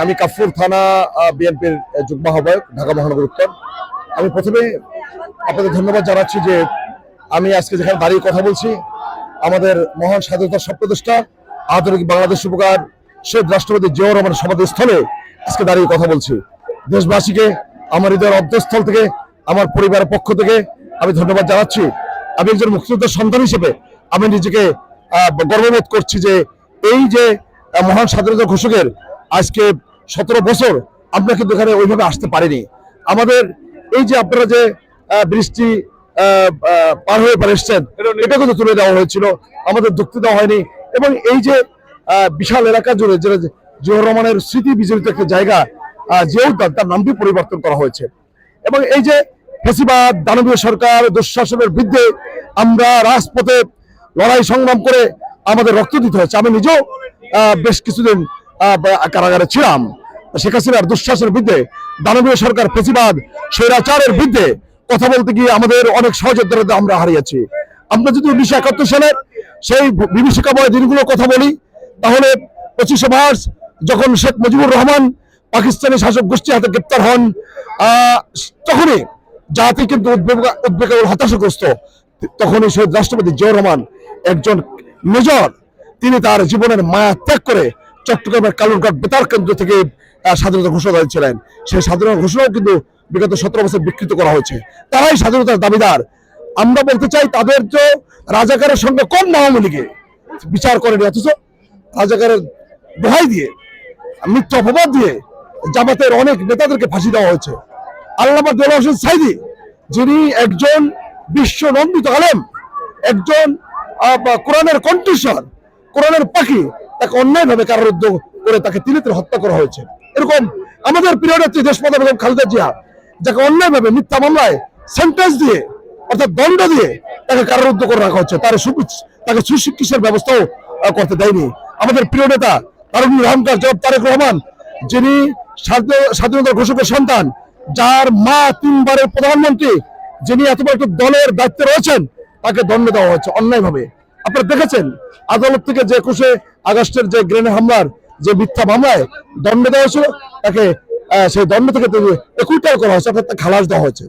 আমি কাফুর থানা বিএনপির যুগ্ম আহ্বায়ক, ঢাকা মহানগর উত্তর। আমি প্রথমে আপনাদের ধন্যবাদ জানাচ্ছি যে আমি আজকে যেখানে দাঁড়িয়ে কথা বলছি, আমাদের মহান স্বাধীনতার স্বপ্নদ্রষ্টা আধুনিক বাংলাদেশ উপকার শহীদ রাষ্ট্রপতি জিয়াউর রহমানের সমাধিস্থলে আজকে দাঁড়িয়ে কথা বলছি। দেশবাসীকে আমার হৃদয়ের অন্তঃস্থল থেকে, আমার পরিবারের পক্ষ থেকে আমি ধন্যবাদ জানাচ্ছি। আমি একজন মুক্তিযোদ্ধার সন্তান হিসেবে আমি নিজেকে গর্ববোধ করছি যে এই যে মহান স্বাধীনতা ঘোষকের আজকে 17 বছর আমরা কিন্তু এখানে ওইভাবে আসতে পারিনি। আমাদের এই যে আপনারা যে বৃষ্টি পার হয়ে পার এসছেন, এটা কিন্তু তুলে দেওয়া হয়েছিল, আমাদের যুক্তি দেওয়া হয়নি। এবং এই যে বিশাল এলাকা জুড়ে যে জিয়াউর রহমানের স্মৃতি বিজড়িত একটা জায়গা জিয়াউদ্যান, তার নামটি পরিবর্তন করা হয়েছে। এবং এই যে ফ্যাসিবাদ দানবীয় সরকার দুঃশাসনের বিরুদ্ধে আমরা রাজপথে লড়াই সংগ্রাম করে আমাদের রক্ত দিতে হয়েছে। আমি নিজেও বেশ কিছুদিন কারাগারে ছিলাম। শেখ হাসিনার দুঃশাসনের বিরুদ্ধে, দানবীয় সরকার ফ্যাসিবাদ স্বৈরাচারের বিরুদ্ধে কথা বলতে গিয়ে আমাদের অনেক সহযোদ্ধারা আমরা হারিয়েছি। আমরা যদি 1971 সালের সেই বিভীষিকাময় দিনগুলো কথা বলি, তাহলে 25শে মার্চ যখন শেখ মুজিবুর রহমান পাকিস্তানি শাসক গোষ্ঠীর হাতে গ্রেপ্তার হন, তখনই জাতি কিন্তু উদ্বেগ ও হতাশাগ্রস্ত। তখনই শহীদ রাষ্ট্রপতি জিয়াউর রহমান, একজন মেজর, তিনি তার জীবনের মায়া ত্যাগ করে চট্টগ্রামের কালুরঘাট বেতার কেন্দ্র থেকে স্বাধীনতা ঘোষণা করেছিলেন। সেই স্বাধীনতা ঘোষণাও কিন্তু বিগত 17 বছর বিকৃত করা হয়েছে। তারাই স্বাধীনতার দাবিদার। আমরা বলতে চাই, তাদের যে রাজাকারের সঙ্গে কম না, আওয়ামী লীগে বিচার করেনি, অথচ রাজাকারের দোহাই দিয়ে, মিথ্যা অপবাদ দিয়ে জামাতের অনেক নেতাদেরকে ফাঁসি দেওয়া হয়েছে। আল্লামা দেওয়ার হোসেন সাইদি, যিনি একজন বিশ্বনন্দিত আলেম, একজন কোরআনের কণ্ঠস্বর, কোরআনের পাখি, তাকে অন্যায়ভাবে কারারুদ্ধ করে তাকে তিলিতে হত্যা করা হয়েছে। এরকম আমাদের প্রিয় নেত্রী দেশমাতা বেগম খালেদা জিয়া, যাকে অন্যায়ভাবে মিথ্যা মামলায় সেন্টেন্স দিয়ে, অর্থাৎ দণ্ড দিয়ে তাকে কারারুদ্ধ করে রাখা হচ্ছে। তাকে সুচিকিৎসার ব্যবস্থাও করতে দেয়নি। আমাদের প্রিয় নেতা তারুণ্যের অহংকার জনাব তারেক রহমান, যিনি স্বাধীনতা ঘোষকের সন্তান, যার মা 3 বারের প্রধানমন্ত্রী, যিনি এত বড় একটা দলের দায়িত্বে রয়েছেন, তাকে দণ্ড দেওয়া হচ্ছে অন্যায়ভাবে। আপনারা দেখেছেন আদালত থেকে যে 21শে আগস্টের যে গ্রেনেড হামলার যে মিথ্যা মামলায় দণ্ড দেওয়া হয়েছিল, তাকে সেই দণ্ড থেকে একুইটাল করা হয়েছে, অর্থাৎ খালাস দেওয়া হয়েছে।